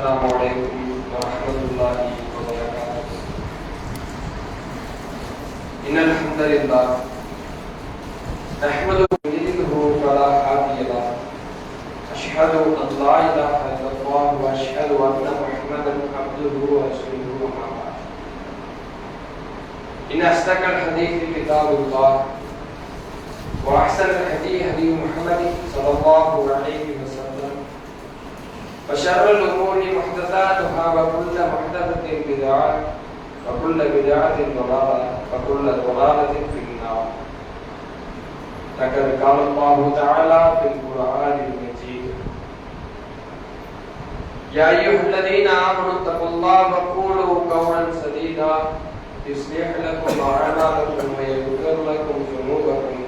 السلام عليكم ورحمة الله وبركاته. إن الحمد لله نحمده ونستعينه فلا هادي له، أشهد أن لا إله إلا الله وأشهد أن محمدا عبده ورسوله أما بعد. إن أصدق الحديث كتاب الله وأحسن الهدي هدي محمد صلى الله عليه وسلم وشر الأمور محدثاتها وكل محدثة بدعة وكل بدعة ضلالة وكل ضلالة في النار. لقد قال الله تعالى في القرآن المجيد: يا أيها الذين آمنوا اتقوا الله وقولوا قولا سديدا يصلح لكم أعمالكم ويغفر لكم ذنوبكم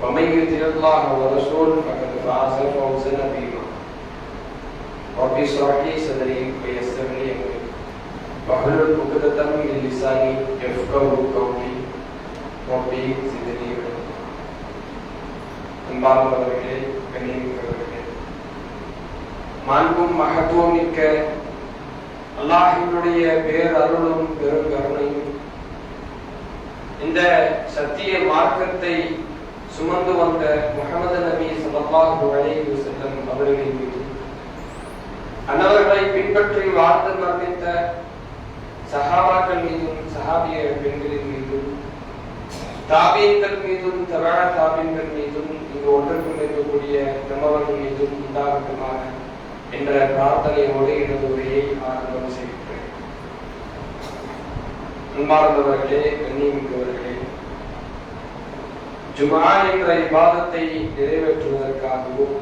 ومن يطع الله ورسوله فقد فاز فوزا عظيما. رب اشرح لي صدري ويسر لي أمري واحلل عقدة من لساني يفقهوا قولي رب زدني علما. அன்பார்ந்தவர்களே, கண்ணியமிக்கவர்களே, மாண்பும் மகத்துவம் மிக்க அல்லாஹ்வினுடைய பேரருளும் பெருங்கருணையும் இந்த சத்திய மார்க்கத்தை சுமந்து வந்த முஹம்மது நபி ஸல்லல்லாஹு அலைஹி வஸல்லம் அவர்களின் மீது, அன்னவர்களை பின்பற்றி வாழ்ந்து மரணித்த சஹாபாக்கள் மீதும் சஹாபிய பெண்களின் மீதும் தாபீன்கள் மீதும் தபா தாபீன்கள் மீதும் இங்கு ஒன்றுக்கும் இருக்கக்கூடிய நம்மவர்கள் மீதும் உண்டாகட்டுமாக என்ற பிரார்த்தனையோடு எனது உரையை ஆரம்பம் செய்கிறேன். அன்பார்ந்தவர்களே, கண்ணியமிக்கவர்களே, ஜும்ஆ என்ற இபாதத்தை நிறைவேற்றுவதற்காகவும்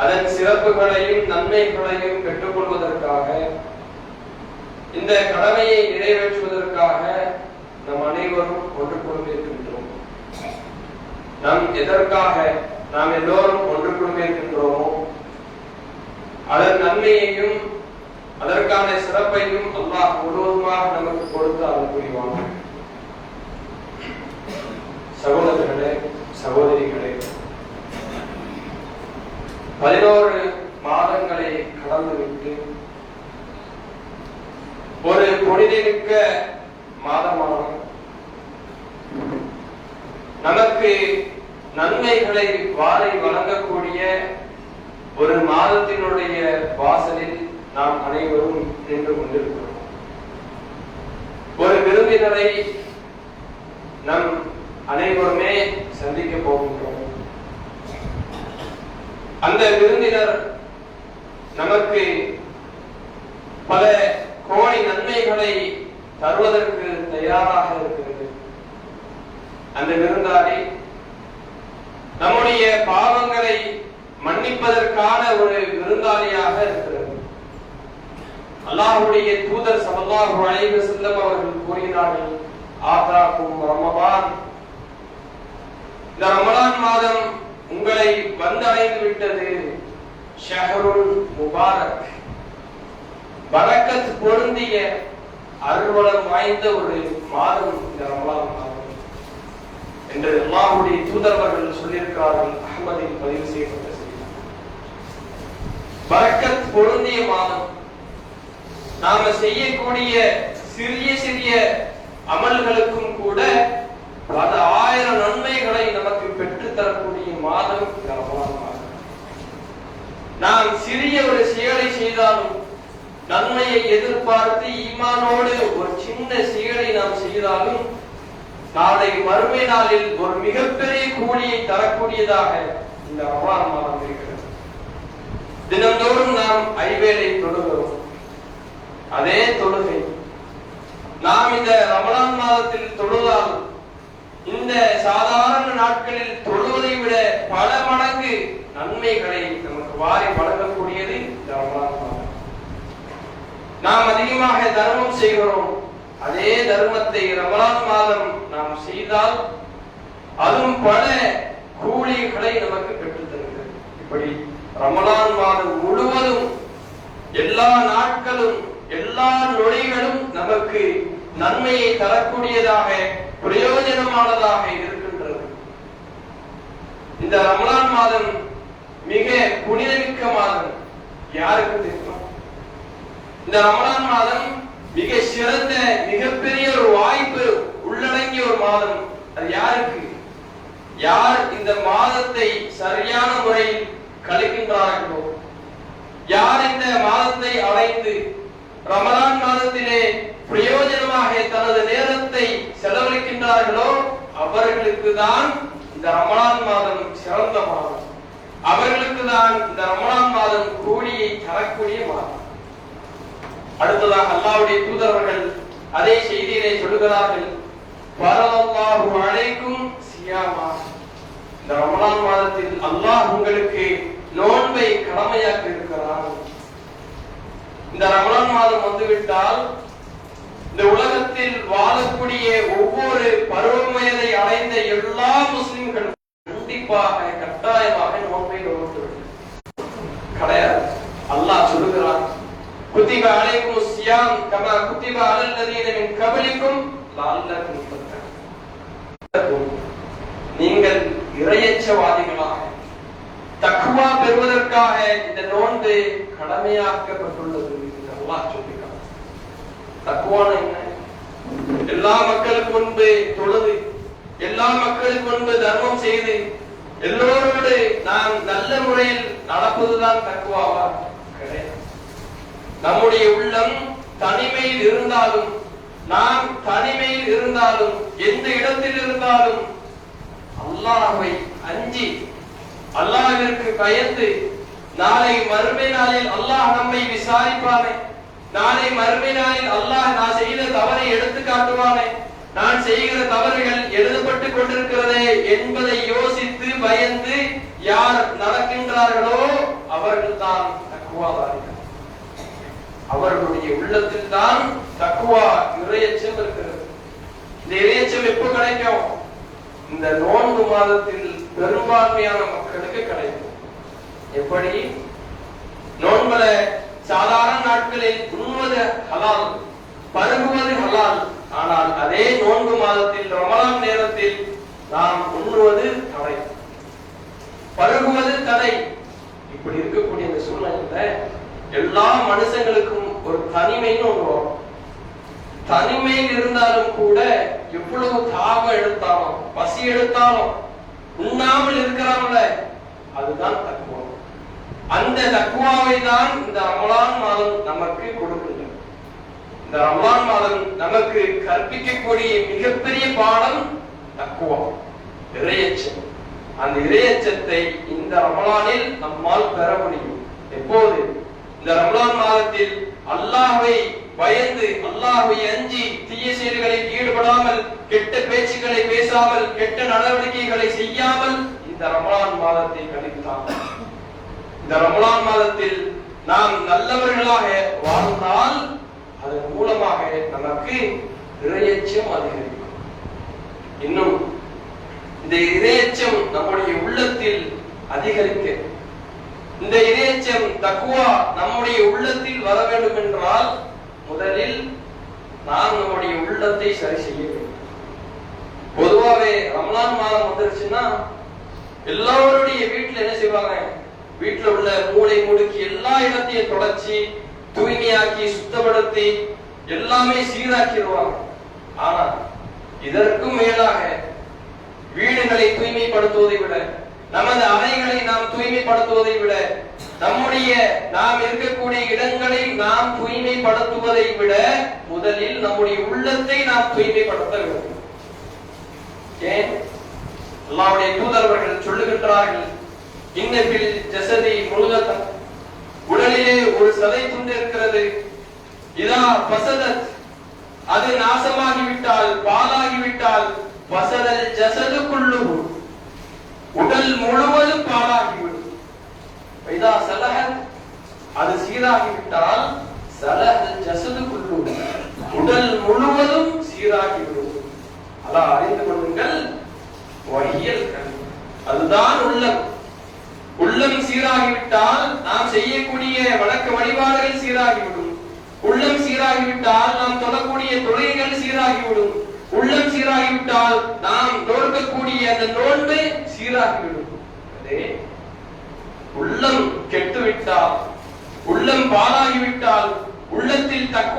அதன் சிறப்புகளையும் நன்மைகளையும் பெற்றுக்கொள்வதற்காக, இந்த கடமையை நிறைவேற்றுவதற்காக நம் அனைவரும் ஒன்று கொண்டிருக்கின்றோம். நாம் எல்லோரும் ஒன்று கொண்டிருக்கின்றோமோ அதன் நன்மையையும் அதற்கான சிறப்பையும் அல்லாஹ் முழுவதுமாக நமக்கு கொடுத்து அருள் புரிவாங்க. சகோதரர்களே, சகோதரிகளே, 11 மாதங்களை கடந்துவிட்டு ஒரு புனிதமிக்க மாதமான நமக்கு நன்மைகளை வாரி வழங்கக்கூடிய ஒரு மாதத்தினுடைய வாசலில் நாம் அனைவரும் நின்று கொண்டிருக்கிறோம். ஒரு விருந்தினரை நம் அனைவருமே சந்திக்க போகின்றோம். அந்த விருந்தினர் நமக்கு பல கோடி நன்மைகளை தருவதற்கு தயாராக இருக்கிறது. அந்த விருந்தாளி நம்முடைய பாவங்களை மன்னிப்பதற்கான ஒரு விருந்தாளியாக இருக்கிறது. அல்லாஹ்வுடைய தூதர் ஸல்லல்லாஹு அலைஹி வஸல்லம் அவர்கள் கூறினார்கள், ஆதாக்கும் ரமலான், இந்த ரமலான் மாதம் உங்களை வந்தடைந்து விட்டது. ஷஹ்ருல் முபாரக், பரக்கத் பொருந்திய அருள்வளம் வாய்ந்த ஒரு மாதம் இந்த ரமலான் மாதம் என்று அல்லாஹ்வுடைய தூதர்கள் சொல்லியிருக்கிறார்கள். அஹ்மதில் பதிவு செய்யப்பட்ட செய்தி. பரக்கத் பொருந்திய மாதம். நாம செய்யக்கூடிய சிறிய சிறிய அமல்களுக்கும் கூட பல ஆயிரம் நன்மைகளை நமக்கு பெற்றுத் தரக்கூடிய மாதம் இந்த ரமலான் மாதம். நாம் சிறிய ஒரு செயலை செய்தாலும், நன்மையை எதிர்பார்த்து ஈமானோடு ஒரு சின்ன செயலை நாம் செய்தாலும், நாளை மறுமை நாளில் ஒரு மிகப்பெரிய கூலியை தரக்கூடியதாக இந்த ரமலான் மாதம் இருக்கிறது. தினந்தோறும் நாம் ஐவேளை தொழுகிறோம். அதே தொழுகை நாம் இந்த ரமலான் மாதத்தில் தொழுதால் இந்த சாதாரண நாட்களில் தொழுவதை விட பல மடங்கு நன்மைகளை நமக்கு வாரி வழங்கக்கூடியது இந்த ரமலான் மாதம். நாம் அதிகமாக தர்மம் செய்கிறோம். அதே தர்மத்தை ரமலான் மாதம் நாம் செய்தால் அதுவும் பல கூலிகளை நமக்கு பெற்றுத் தருகிறது. இப்படி ரமலான் மாதம் முழுவதும் எல்லா நாட்களும் எல்லா நொடிகளும் நமக்கு நன்மையை தரக்கூடியதாக பிரயோஜனமானதாக இருக்கின்றது. இந்த ரமலான் மாதம் மிக புனிதமிக்க மாதம். யாருக்கு தெரியும்? இந்த ரமலான் மாதம் மிக சிறந்த மிகப்பெரிய ஒரு வாய்ப்பு உள்ளடங்கிய ஒரு மாதம். அது யாருக்கு? யார் இந்த மாதத்தை சரியான முறையில் கழிக்கின்றார்களோ, யார் இந்த மாதத்தை அடைந்து ரமலான் மாதத்திலே பிரயோஜனமாக தனது நேரத்தை செலவழிக்கின்றார்களோ அவர்களுக்கு தான் இந்த ரமலான் மாதம் சிறந்த மாதம். அவர்களுக்கு தான் இந்த ரமலான் மாதம் கூலியை தரக்கூடிய மாதம். அடுத்ததாக அல்லாஹ்வுடைய தூதர்கள் அதே செய்தியிலே சொல்லுகிறார்கள், ஃபரலல்லாஹு அலைக்கும் சியாமா, இந்த ரமலான் மாதத்தில் அல்லாஹ் உங்களுக்கு நோன்பை கடமையாக்கி இருக்கிறார். இந்த ரமலான் மாதம் வந்துவிட்டால் இந்த உலகத்தில் வாழக்கூடிய ஒவ்வொரு பருவ வயதை அடைந்த எல்லா முஸ்லிம்களும் கண்டிப்பாக கட்டாயமாக நோன்பை நோக்க கிடையாது. அல்லாஹ் சொல்லுகிறான், குத்திப அலைக்கும் சியாம் கமா குத்திப அலல் லதீன மின் கபலிக்கும் லஅல்லக்கும் தத்தகூன். நீங்கள் இறையச்சவாதிகளாக தக்வா பெறுவதற்காக இந்த நோன்பு கடமையாக்கப்பட்டுள்ளது என்று அல்லாஹ் சொல்கிறான். தக்வான என்ன? எல்லா மக்களுக்கு முன்பு தொழுது, எல்லா மக்களுக்கு முன்பு தர்மம் செய்து, எல்லோரோடு நாம் நல்ல முறையில் நடப்பதுதான் தக்வாவா? கிடையாது. நம்முடைய உள்ளம் தனிமையில் இருந்தாலும், நாம் தனிமையில் இருந்தாலும், எந்த இடத்தில் இருந்தாலும் அல்லாஹ்வை அஞ்சி அல்லாஹ்விற்கு பயந்து, நாளை மறுமை நாளில் அல்லாஹ் நம்மை விசாரிப்பானே, நாளை மறுமை நாளில் அல்லாஹ் நான் செய்த தவறை எடுத்து காட்டுவானே, நான் செய்கிற தவறுகள் எழுதப்பட்டு கொண்டிருக்கிறதே என்பதை யோசித்து பயந்து யார் நடக்கின்றார்களோ அவர்கள் தான் தக்வாதாரிகள். அவர்களுடைய உள்ளத்தில் தான் தக்வா இறையச்சம் இருக்கிறது. இந்த இறையச்சம் எப்ப கிடைக்கும்? இந்த நோன்பு மாதத்தில் பெரும்பான்மையான மக்களுக்கு கிடைக்கும். எப்படி? நோன்புல சாதாரண நாட்களில் உண்ணுவது ஹலால், பருகுவது ஹலால். ஆனால் அதே நோன்பு மாதத்தில் ரமலான் நேரத்தில் நாம் உண்ணுவது தடை, பருகுவது தடை. இப்படி இருக்கக்கூடிய இந்த சூழ்நிலையில எல்லா மனுஷங்களுக்கும் ஒரு தனிமைன்னு ஒன்று வரும். தனிமையில் இருந்தாலும் கூட எவ்வளவு தாகம் எடுத்தாலும் பசி எடுத்தாலும் உண்ணாமல் இருக்கிறாங்கள, அதுதான் தக்குவா. அந்த தக்குவாவை தான் இந்த ரமலான் மாதம் நமக்கு கொடுக்கின்றது. இந்த ரமலான் மாதம் நமக்கு கற்பிக்கக்கூடிய மிகப்பெரிய பாடம் தக்குவா, இறையச்சம். அந்த இறையச்சத்தை இந்த ரமலானில் நம்மால் பெற முடியும். எப்போது? இந்த ரமலான் மாதத்தில் அல்லாஹ்வை பயந்து, அல்லாஹ்வை அஞ்சி, தீய செயல்களில் ஈடுபடாமல், கெட்ட பேச்சுக்களை பேசாமல், கெட்ட நடவடிக்கைகளை செய்யாமல் இந்த ரமலான் மாதத்தை கழித்தால், இந்த ரமலான் மாதத்தில் நாம் நல்லவர்களாக வாழ்ந்தால் அதன் மூலமாக நமக்கு இறையச்சம் அதிகரிக்கும். இன்னும் இந்த இறையச்சம் நம்முடைய உள்ளத்தில் அதிகரிக்க, இந்த இறையச்சம் தக்வா நம்முடைய உள்ளத்தில் வர வேண்டும் என்றால் முதலில் நாம் நம்முடைய உள்ளத்தை சரி செய்ய வேண்டும். பொதுவாகவே ரமலான் மாதம் வந்துருச்சுன்னா எல்லாருடைய வீட்டுல என்ன செய்வாங்க? வீட்டுல உள்ள மூளை முடுக்கி எல்லா இடத்தையும் தொடச்சி தூய்மையாக்கி சுத்தப்படுத்தி எல்லாமே சீராக்கிடுவாங்க. ஆனா இதற்கும் மேலாக வீடுகளை தூய்மைப்படுத்துவதை விட, நமது அறைகளை நாம் தூய்மைப்படுத்துவதை விட, நம்முடைய நாம் இருக்கக்கூடிய இடங்களை நாம் தூய்மைப்படுத்துவதை விட முதலில் நம்முடைய உள்ளத்தை நாம் தூய்மைப்படுத்த வேண்டும். ஏன்? அல்லாஹ்வுடைய தூதர்கள் சொல்லுகின்றார்கள், இன்னபில் ஜஸதி முல்கத்தன், உடலிலே ஒரு சதை துண்டு இருக்கிறது, இதா ஃபஸதத், அது நாசமாகிவிட்டால், பாலாகிவிட்டால், ஃபஸதல் ஜஸது குல்லுஹு, உடல் முழுவதும் பாழாகிவிடும். இதா ஸலஹத், அது சீராகிவிட்டால், ஸலஹல் ஜஸது குல்லுஹு, உடல் முழுவதும் சீராகிவிடும். அல்லாஹ் அறிந்து கொள்ளுங்கள், வஹியல் கல்ப், அதுதான் உள்ளம். உள்ளம் சீராகிவிட்டால் நாம் செய்யக்கூடிய வணக்க வழிபாடுகள் சீராகிவிடும். உள்ளம் சீராகிவிட்டால் நாம் தொடரக்கூடிய தொழுகைகள் சீராகிவிடும். உள்ளம் சீராகிவிட்டால் நாம் நோக்கக்கூடிய அந்த நோன்பு சீராகிவிடும். அதே உள்ளம் கெட்டுவிட்டால், உள்ளம் பாழாகிவிட்டால், உள்ளத்தில்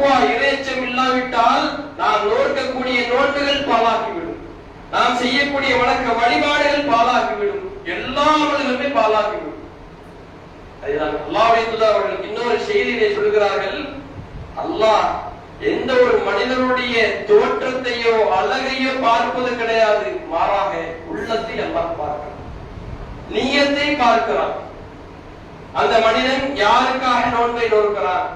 தக்வா இறைச்சம் இல்லாவிட்டால் நாம் நோக்கக்கூடிய நோட்டுகள் பாழாகிவிடும், நாம் செய்யக்கூடிய வழக்க வழிபாடுகள் பாழாகிவிடும், எல்லா அமல்களுமே பாழாகிவிடும். அதுதான் அல்லாஹ்வுடைய தூதர் அவர்கள் இன்னொரு செய்தியை சொல்கிறார்கள், அல்லாஹ் எந்த ஒரு மனிதனுடைய தோற்றத்தையோ அழகையோ பார்ப்பது கிடையாது, மாறாக உள்ளத்தை அல்லாஹ் பார்க்கிறான், நியத்தை பார்க்கிறான். அந்த மனிதன் யாருக்காக நோன்பை நோக்கிறான்,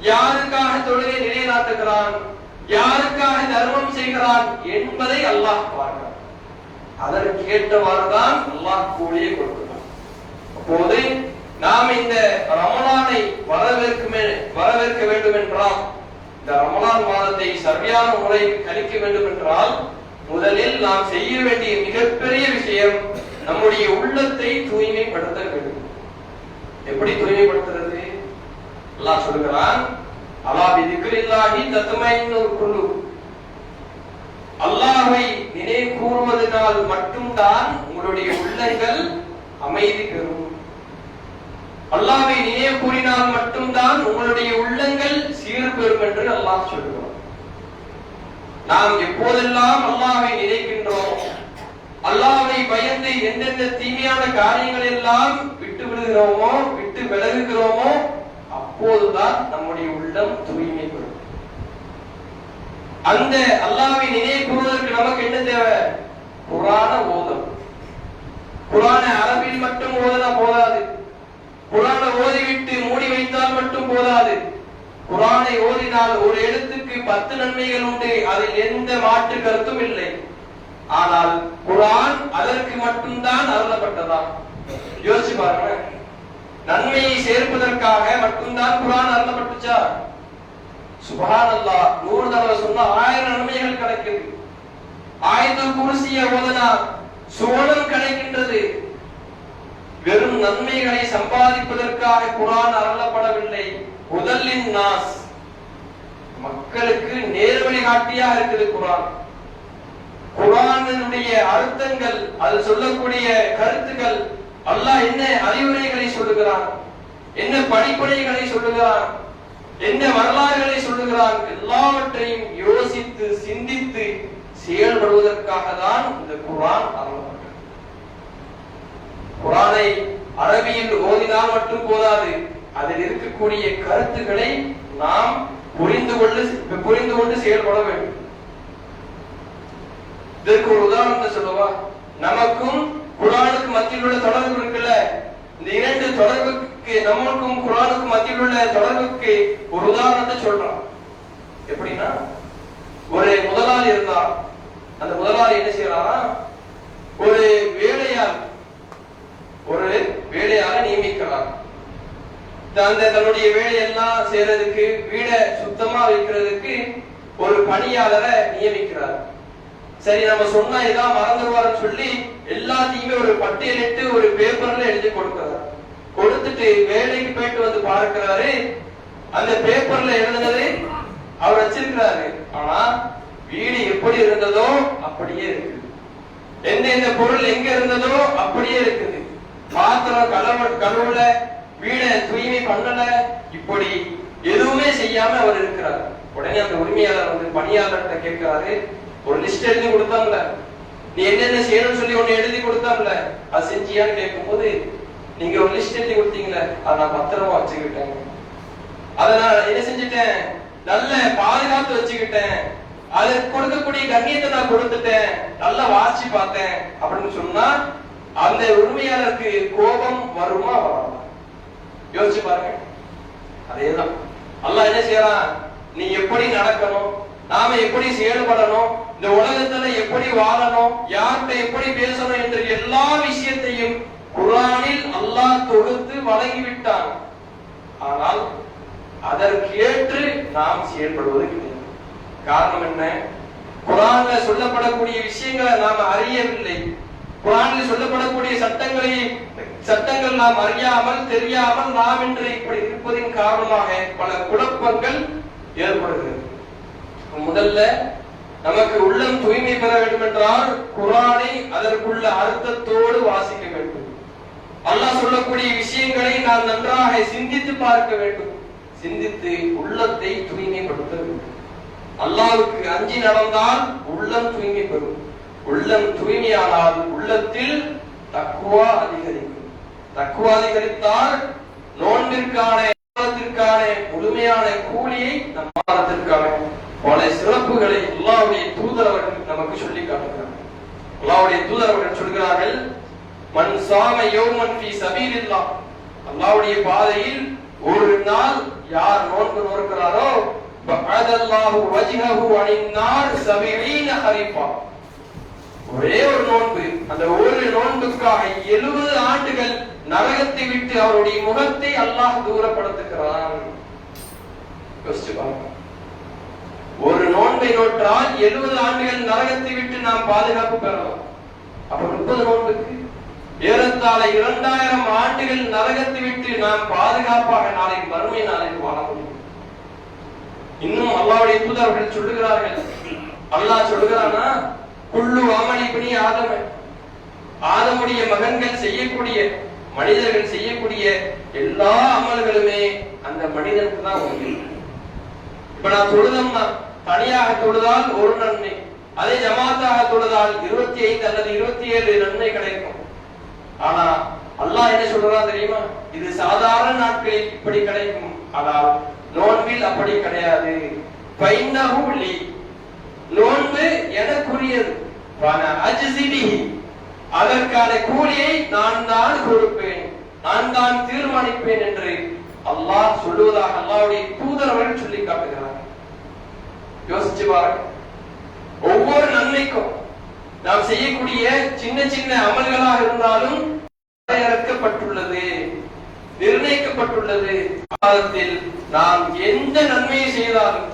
யாருக்காக தொழுகை நிலைநாட்டுகிறான், யாருக்காக தர்மம் செய்கிறான் என்பதை அல்லாஹ் பார்க்கிறான். அதற்கு ஏற்றவாறுதான் அல்லாஹ் கூலியை கொடுக்கிறான். அப்போது நாம் இந்த ரமலானை வரவேற்க வேண்டும் என்றால், இந்த ரமலான் மாதத்தை சரியான முறையில் கழிக்க வேண்டும் என்றால், முதலில் நாம் செய்ய வேண்டிய மிகப்பெரிய விஷயம் நம்முடைய உள்ளத்தை தூய்மைப்படுத்த வேண்டும். எப்படி தூய்மைப்படுத்துறது? அல்லாஹ் சொல்கிறான், அலா பிதிக்ரில்லாஹி தத்மைனுல் குலூப், அல்லாஹ்வை நினைவு கூறுவதனால் மட்டும்தான் உங்களுடைய உள்ளங்கள் அமைதி பெறும். அல்லாஹ்வை நினைவு கூறினால் மட்டும்தான் உங்களுடைய உள்ளங்கள் சீர் பெறும் என்று அல்லாஹ் சொல்கிறான். நாம் எப்போதெல்லாம் அல்லாஹ்வை நினைக்கின்றோம், அல்லாஹ்வை பயந்து எந்தெந்த தீமையான காரியங்கள் எல்லாம் விட்டு விடுகிறோமோ, விட்டு விலகுகிறோமோ, அப்போதுதான் நம்முடைய உள்ளம் தூய்மை பெறும். அந்த அல்லாஹ்வை நினைவு கூறுவதற்கு நமக்கு என்ன தேவை? குர்ஆனை ஓதணும். குர்ஆனை அரபியில் மட்டும் ஓதினா போதாது, குர்ஆனை ஓதிவிட்டு மூடி வைத்தால் மட்டும் போதாது. குர்ஆனை ஓதினால் ஒரு எழுத்துக்கு 10 நன்மைகள் உண்டு, அதில் எந்த மாற்று கருத்தும் இல்லை. ஆனால் குர்ஆன் அதற்கு மட்டும்தான் அருளப்பட்டதா? யோசிச்சு பாருங்க. நன்மையை சேர்ப்பதற்காக மட்டும்தான் குர்ஆன் அருளப்பட்டுச்சா? சுப்ஹானல்லாஹ், 100 தடவை சொன்னா 1000 நன்மைகள் கிடைக்குது. ஆயத்துல் குர்சியை ஓதினா சுவனம் கிடைக்கின்றது. வெறும் நன்மைகளை சம்பாதிப்பதற்காக குர்ஆன் அருளப்படவில்லை. முதலின் நாஸ், மக்களுக்கு நேர்வழி காட்டியாக இருக்குது குர்ஆன். குர்ஆனுடைய அர்த்தங்கள், அது சொல்லக்கூடிய கருத்துக்கள், அல்லாஹ் என்ன அறிவுரைகளை சொல்லுகிறான், என்ன படிப்பனைகளை சொல்லுகிறான், என்ன வரலாறுகளை சொல்லுகிறான், எல்லாவற்றையும் யோசித்து சிந்தித்து செயல்படுவதற்காக தான் இந்த குர்ஆன் அருளப்பட்டது. குர்ஆனை அரபியில் ஓதினால் மட்டும் போதாது, அதில் இருக்கக்கூடிய கருத்துக்களை நாம் புரிந்து கொண்டு செயல்பட வேண்டும். இதற்கு ஒரு உதாரணத்தை சொல்லவா? நமக்கும் குர்ஆனுக்கு மத்தியில் உள்ள தொடர்பு இருக்குல்ல, இந்த இரண்டு தொடர்புக்கு, நமக்கும் குர்ஆனுக்கு மத்தியில் உள்ள தொடர்புக்கு ஒரு உதாரணத்தை சொல்றான். எப்படின்னா, ஒரு முதலாளி இருந்தா, அந்த முதலாளி என்ன செய்யறாரா, ஒரு வேலையாளை நியமிக்கிறார். தன்னுடைய வேலையெல்லாம் செய்யறதுக்கு, வீடை சுத்தமா வைக்கிறதுக்கு ஒரு பணியாளரை நியமிக்கிறார். சரி, நம்ம சொன்னா இதான் மறந்துடுவாருன்னு சொல்லி எல்லாத்தையுமே ஒரு பட்டியலிட்டு ஒரு பேப்பர்ல எழுதி கொடுக்கிறார். கொடுத்துட்டு வேலைக்கு போயிட்டு வந்து பார்க்கிறாரு, அந்த பேப்பர்ல எழுதுனது அவர் வச்சிருக்கிறாரு. ஆனா வீடு எப்படி இருந்ததோ அப்படியே இருக்குது, எந்த பொருள் எங்க இருந்ததோ அப்படியே இருக்குது. பாத்திரம் கழுவுல, வீடை தூய்மை பண்ணல, இப்படி எதுவுமே செய்யாம அவர் இருக்கிறார். உடனே அந்த உரிமையாளர் வந்து பணியாளர்கிட்ட கேட்கிறாரு, ஒரு லிஸ்ட் எழுதி கொடுத்தாம்ல, நீ என்னென்ன செய்யணும்னு சொல்லி ஒண்ணு எழுதி கொடுத்தாம்ல, அது செஞ்சியான்னு கேட்கும் போது, நீங்க ஒரு லிஸ்ட் எழுதி கொடுத்தீங்களே, அதை நான் பத்திரமா வச்சுக்கிட்டேன், அதை நான் என்ன செஞ்சுட்டேன், நல்ல பாதுகாத்து வச்சுக்கிட்டேன், அதுக்கு கொடுக்கக்கூடிய கண்ணியத்தை நான் கொடுத்துட்டேன், நல்லா வாசி பார்த்தேன் அப்படின்னு சொன்னா அந்த உரிமையாளருக்கு கோபம் வருமா வராதா? யோசிச்சு பாருங்க. அதேதான் அல்லாஹ் என்ன செய்யறான், நீ எப்படி நடக்கணும், நாம எப்படி செயல்படணும், இந்த உலகத்துல எப்படி வாழணும், யார்கிட்ட எப்படி பேசணும் என்ற எல்லா விஷயத்தையும் குர்ஆனில் அல்லாஹ் தொகுத்து வழங்கிவிட்டான். ஆனால் அதற்கேற்று நாம் செயல்படுவது கிடையாது. காரணம் என்ன? குர்ஆன்ல சொல்லப்படக்கூடிய விஷயங்களை நாம் அறியவில்லை. குர்ஆனில் சொல்லப்படக்கூடிய சட்டங்கள் நாம் அறியாமல் தெரியாமல் நாம் இன்று இப்படி இருப்பதின் காரணமாக பல குழப்பங்கள் ஏற்படுகிறது. முதல்ல நமக்கு உள்ளம் தூய்மை பெற வேண்டும் என்றால் குர்ஆனை அதற்குள்ள அர்த்தத்தோடு வாசிக்க வேண்டும். அல்லாஹ் சொல்லக்கூடிய விஷயங்களை நாம் நன்றாக சிந்தித்து பார்க்க வேண்டும். சிந்தித்து உள்ளத்தை தூய்மைப்படுத்த வேண்டும். அல்லாஹ்வுக்கு அஞ்சி நடந்தால் உள்ளம் தூய்மை பெறும். உள்ளம் தூய்மையானால் உள்ளத்தில் தக்வா அதிகரிக்கும். தக்வா அதிகரித்தால் நோன்பிற்கான முழுமையான கூலியை நம் மாதத்திற்கான பல சிறப்புகளை அல்லாஹ்வுடைய தூதர் அவர்கள் நமக்கு சொல்லி காட்டுகிறார்கள். அல்லாஹ்வுடைய தூதர் அவர்கள் சொல்கிறார்கள், மன் சாம யௌமன் ஃபீ சபீலில்லாஹ், அல்லாஹ்வுடைய பாதையில் ஒரு நாள் யார் நோன்பு நோக்கிறாரோ பஅதல்லாஹு வஜ்ஹஹு அனின்னார் 70 ஹரீஃபா, ஒரே ஒரு நோன்பு, அந்த ஒரு நோன்புக்காக 70 ஆண்டுகள் நரகத்தை விட்டு அவருடைய முகத்தை அல்லாஹ் தூரப்படுத்துகிறான். யோசிச்சு பாருங்க, ஒரு நோன்பை நோற்றால் 70 ஆண்டுகள் நரகத்தை விட்டு நாம் பாதுகாப்பு பெறலாம். அப்ப 30 நோன்புக்கு ஏறத்தாழ 2000 ஆண்டுகள் நரகத்தை விட்டு நாம் பாதுகாப்பாக நாளை மறுமை நாளைக்கு வாழ முடியும். இன்னும் அல்லாஹ்வுடைய தூதர்கள் சொல்லுகிறார்கள், அல்லாஹ் சொல்லுகிறானா, குல்லு அமலி இப்னி ஆதம, ஆதமுடைய மகன்கள் செய்யக்கூடிய, மனிதர்கள் செய்யக்கூடிய எல்லா அமல்களுமே அந்த மனிதனுக்கு தான் உண்டு. இப்ப நான் தொழுதம்னா தனியாக தொழுதால் ஒரு நன்மை, அதே ஜமாத்தாக தொழுதால் 25 அல்லது 27 நன்மை கிடைக்கும். ஆனா அல்லாஹ் என்ன சொல்றான் தெரியுமா, இது சாதாரண நாட்களில் இப்படி கிடைக்கும், ஆனால் நோன்பில் அப்படி கிடையாது. ஃபைன்னஹு லி, நோன்பு எனக்குரியது, வான அஜ்ஸிபிஹி, அதற்கான கூலியை நான் தான் கொடுப்பேன், நான் தான் தீர்மானிப்பேன் என்று அல்லாஹ் சொல்லுவதாக அல்லாஹ்வுடைய தூதர் அவர்கள் சொல்லி காட்டுகிறார். யோசிச்சு பாருங்க, ஒவ்வொரு நன்மைக்கும் நாம் செய்யக்கூடிய சின்ன சின்ன அமல்களாக இருந்தாலும் வரையறுக்கப்பட்டுள்ளது, நிர்ணயிக்கப்பட்டுள்ளது. காலத்தில் நாம் எந்த நன்மையை செய்தாலும்,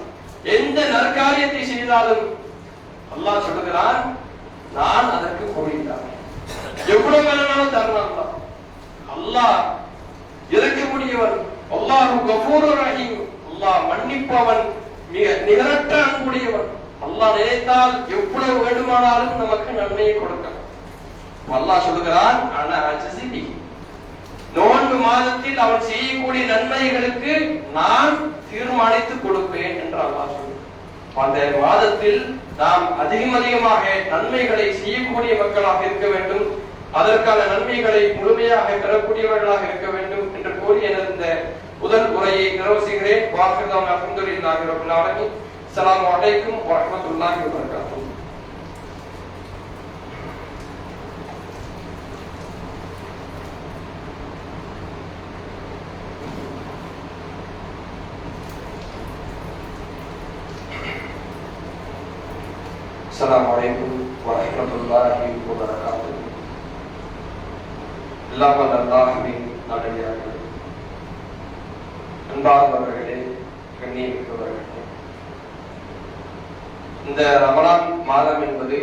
எந்த நற்காரியத்தை செய்தாலும் அல்லாஹ் சொல்லுகிறான், நான் அதற்கு கூலிதான், எவ்வளவு வேணாலும் தரலாம். அல்லாஹ் இறக்கக்கூடியவன், அல்லாஹு கஃபூருர் ரஹீம், அல்லாஹ் மன்னிப்பவன், மிக நிகரற்ற அன்புடையவன். அல்லாஹ் நினைத்தால் எவ்வளவு வேண்டுமானாலும் நமக்கு நன்மையை கொடுக்கலாம். அல்லாஹ் சொல்லுகிறான், ஆனா அஜ்ஸிபி, நோன்பு மாதத்தில் அவன் செய்யக்கூடிய நன்மைகளுக்கு நான் தீர்மானித்து கொடுப்பேன் என்று அல்லாஹ் சொல்லுகிறான். அந்த மாதத்தில் நாம் அதிகமாக நன்மைகளை செய்யக்கூடிய மக்களாக இருக்க வேண்டும், அதற்கான நன்மைகளை முழுமையாக பெறக்கூடியவர்களாக இருக்க வேண்டும் என்று கூறி எனது இந்த முதல் உரையை நிறைவு செய்கிறேன். வாஹிதான் அல்ஹம்துலில்லாஹி ரப்பில் ஆலமீன். அஸ்ஸலாமு அலைக்கும் வரஹ்மத்துல்லாஹி வபரகாத்துஹு. அஸ்ஸலாமு அலைக்கும் வரஹ்மத்துல்லாஹி வபரகாத்துஹு. அல்லாஹ்வின் நல்லடியார்களே, அன்பார்ந்தவர்களே, கண்ணியமிக்கவர்களே, இந்த ரமலான் மாதம் என்பது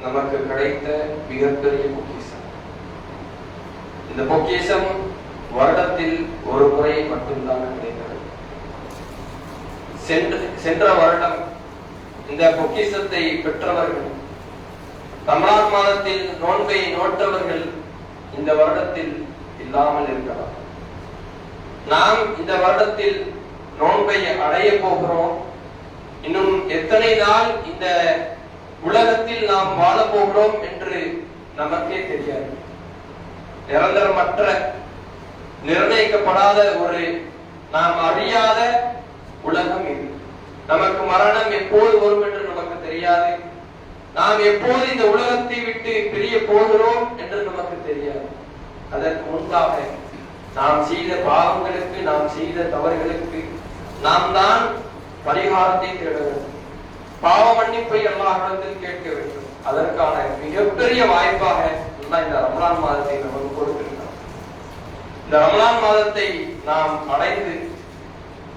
நமக்கு கிடைத்த மிகப்பெரிய பொக்கிஷம். இந்த பொக்கிஷம் வருடத்தில் ஒரு முறை மட்டும்தான் கிடைக்கிறது. சென்ற வருடம் இந்த பொக்கிஷத்தை பெற்றவர்கள், ரமலான் மாதத்தில் நோன்பை நோற்றவர்கள் இந்த வருடத்தில் இல்லாமல் இருக்கலாம். நாம் இந்த வருடத்தில் நோன்பை அடைய போகிறோம். இன்னும் எத்தனை நாள் இந்த உலகத்தில் நாம் வாழ போகிறோம் என்று நமக்கே தெரியாது. நிரந்தரமற்ற, நிர்ணயிக்கப்படாத ஒரு நாம் அறியாத உலகம் இது. நமக்கு மரணம் எப்போது வரும் என்று நமக்கு தெரியாது. நாம் எப்போது இந்த உலகத்தை விட்டு பிரிய போகிறோம் என்று நமக்கு தெரியாது. அதற்கு முன்பாக நாம் செய்த பாவங்களுக்கு, நாம் செய்த தவறுகளுக்கு நாம் தான் பரிகாரத்தை தேட வேண்டும். பாவ மன்னிப்பை அல்லாஹ்விடத்தில் கேட்க வேண்டும். அதற்கான மிகப்பெரிய வாய்ப்பாக இந்த ரமலான் மாதத்தை நமக்கு கொடுத்திருக்கிறார். இந்த ரமலான் மாதத்தை நாம் அடைந்து,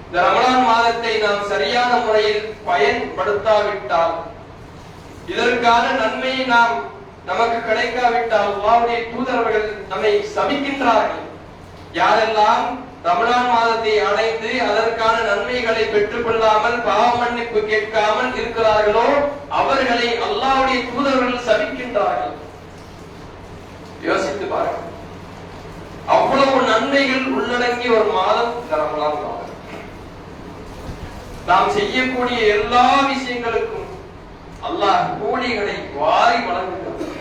இந்த ரமலான் மாதத்தை நாம் சரியான முறையில் பயன்படுத்தாவிட்டால், இதற்கான நன்மையை நாம் நமக்கு கிடைக்காவிட்டால் அல்லாஹ்வுடைய தூதர்கள் நம்மை சபிக்கின்றார்கள். யாரெல்லாம் ரமலான் மாதத்தை அடைந்து அதற்கான நன்மைகளை பெற்றுக் கொள்ளாமல் பாவ மன்னிப்பு கேட்காமல் இருக்கிறார்களோ அவர்களை அல்லாஹ்வுடைய தூதர்கள் சபிக்கின்றார்கள். யோசித்து பாருங்கள், அவ்வளவு நன்மைகள் உள்ளடங்கிய ஒரு மாதம் இந்த ரமலான் மாதம். நாம் செய்யக்கூடிய எல்லா விஷயங்களுக்கும் அல்லாஹ் கூலிகளை வாரி வழங்குகிறார்.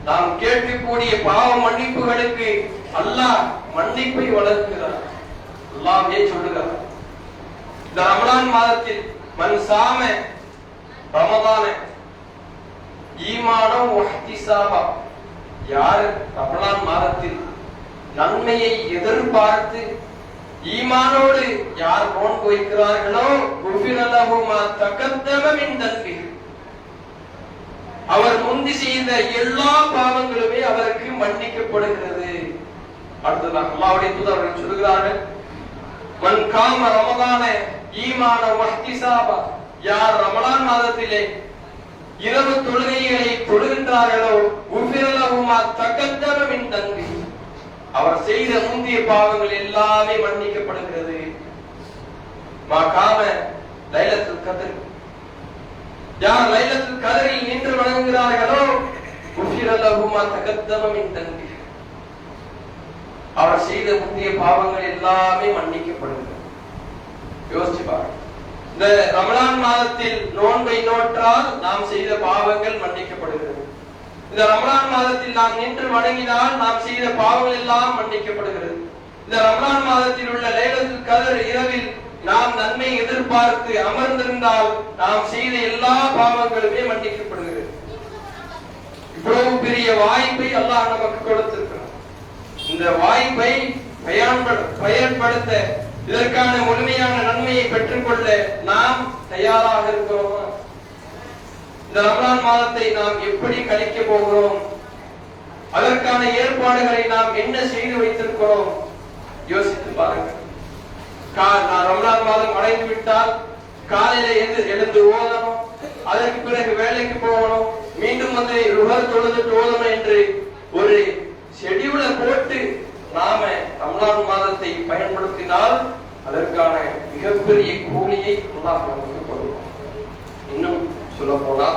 நாம் கேட்கக்கூடிய பாவ மன்னிப்புகளுக்கு அல்லாஹ் மன்னிப்பை வழங்குகிறார். அல்லாஹ்வே சொல்லுகிறார், இந்த ரமலான் மாதத்தில் மன் சாம ரமதான ஈமானம் வஹ்திசாபா, யார் ரமலான் மாதத்தில் நன்மையை எதிர்பார்த்து ஈமானோடு யார் நோன்பு வைக்கிறார்களோ குஃபிர லஹு மா தகத்தம மின் தன்பிஹி, அவர் முந்தி செய்த எல்லா பாவங்களுமே அவருக்கு மன்னிக்கப்படுகிறது. அடுத்ததாக அல்லாஹ்வுடைய தூதர் அவர்கள் சொல்கிறார்கள், மன் காம ரமதான ஈமான வஹ்திசாபா, யார் ரமலான் மாதத்திலே இரவு தொழுகைகளை தொழுகின்றார்களோ குஃபிர லஹு மா தகத்தம மின் தன்பிஹி, அவர் செய்த முந்தைய பாவங்கள் எல்லாமே மன்னிக்கப்படுகிறது. மா காம லைலத்துல் கத்ர், யார் லைலத்துல் கத்ரில் நின்று வணங்குகிறார்களோ குஃபிர லஹு மா தகத்தம மின் தன்பிஹி, அவர் செய்த முந்தைய பாவங்கள் எல்லாமே மன்னிக்கப்படுகிறது. யோசிச்சு பாருங்க, இந்த ரமலான் மாதத்தில் நோன்பை நோற்றால் நாம் செய்த பாவங்கள் மன்னிக்கப்படுகிறது. இந்த ரமலான் மாதத்தில் நாம் நின்று வணங்கினால் நாம் செய்த பாவங்கள் எல்லாம் மன்னிக்கப்படுகிறது. இந்த ரமலான் மாதத்தில் உள்ள லைலத்துல் கத்ர் இரவில் நாம் நன்மை எதிர்பார்த்து அமர்ந்திருந்தால் நாம் செய்த எல்லா பாவங்களுமே மன்னிக்கப்படுகிறது. இவ்வளவு பெரிய வாய்ப்பை அல்லாஹ் நமக்கு கொடுத்திருக்கிறார். இந்த வாய்ப்பை பயன்படுத்த, இதற்கான முழுமையான நன்மையை பெற்றுக்கொள்ள நாம் தயாராக இருக்கிறோமா? இந்த ரமலான் மாதத்தை நாம் எப்படி கழிக்க போகிறோம்? அதற்கான ஏற்பாடுகளை நாம் என்ன செய்து வைத்திருக்கிறோம்? யோசித்து பாருங்கள். ரமலான் மாதம் அடைந்து விட்டால் காலையில எழுந்து ஓதணும், அதற்கு பிறகு வேலைக்கு போகணும், மீண்டும் வந்து ருஹர் தொழுதுட்டு ஓதணும் என்று ஒரு ஷெட்யூலை போட்டு நாம ரமலான் மாதத்தை பயன்படுத்தினால் அதற்கான மிகப்பெரிய கூலியை அல்லாஹ் நமக்கு கொடுக்கும். இன்னும் சொல்ல போனா,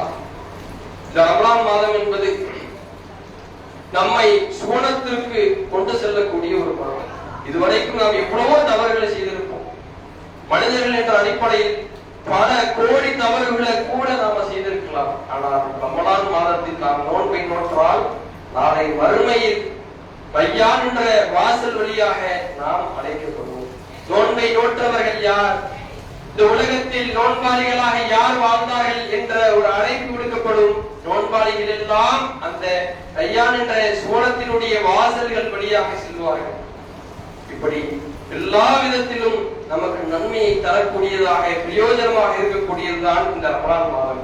இந்த ரமலான் மாதம் என்பது நம்மை சுவனத்திற்கு கொண்டு செல்லக்கூடிய ஒரு மாதம். இதுவரைக்கும் நாம் எவ்வளவோ தவறுகளை செய்திருப்போம். மனிதர்கள் என்ற அடிப்படையில் பல கோடி தவறுகளை கூட நாம செய்திருக்கலாம். ஆனால் ரமலான் மாதத்தில் நாம் நோன்பை நோற்றால் நாளை மறுமையில் பையான் என்ற வாசல் வழியாக நாம் அழைக்கப்படுவோம். நோன்பை நோற்றவர்கள் யார், இந்த உலகத்தில் நோன்பாளிகளாக யார் வாழ்ந்தார்கள் என்ற ஒரு அழைப்பு விடுக்கப்படும். நோன்பாளிகள் எல்லாம் அந்த பையான் என்ற சோழத்தினுடைய வாசல்கள் வழியாக செல்வார்கள். இப்படி எல்லா விதத்திலும் நமக்கு நன்மையை தரக்கூடியதாக பிரயோஜனமாக இருக்கக்கூடியதுதான் இந்த ரமலான் மாதம்.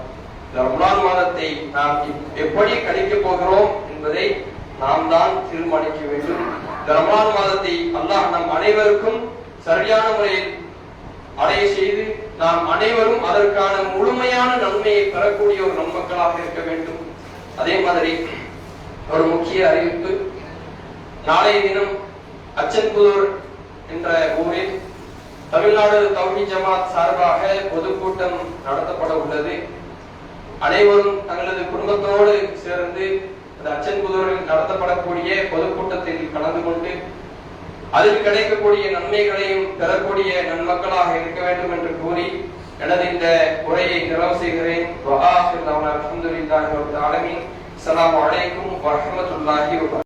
இந்த ரமலான் மாதத்தை நாம் எப்படி கழிக்க போகிறோம் என்பதை நாம் தான் தீர்மானிக்க வேண்டும். இந்த ரமலான் மாதத்தை அல்லாஹ் நம் அனைவருக்கும் சரியான முறையில் அடைய செய்து நாம் அனைவரும் அதற்கான முழுமையான நன்மையை பெறக்கூடிய ஒரு நன்மக்களாக இருக்க வேண்டும். அதே மாதிரி ஒரு முக்கிய அறிவிப்பு, நாளைய தினம் அச்சன்புதூர் என்ற ஊரில் தமிழ்நாடு தௌஹீத் ஜமாத் சார்பாக பொதுக்கூட்டம் நடத்தப்பட உள்ளது. அனைவரும் தங்களது குடும்பத்தோடு சேர்ந்து அந்த அச்சன்புதூரில் நடத்தப்படக்கூடிய பொதுக்கூட்டத்தில் கலந்து கொண்டு அதில் கிடைக்கக்கூடிய நன்மைகளையும் பெறக்கூடிய நன்மக்களாக இருக்க வேண்டும் என்று கூறி எனது இந்த உரையை நிறைவு செய்கிறேன். அஸ்ஸலாமு அலைக்கும் வரஹ்மத்துல்லாஹி வபரகாத்துஹு.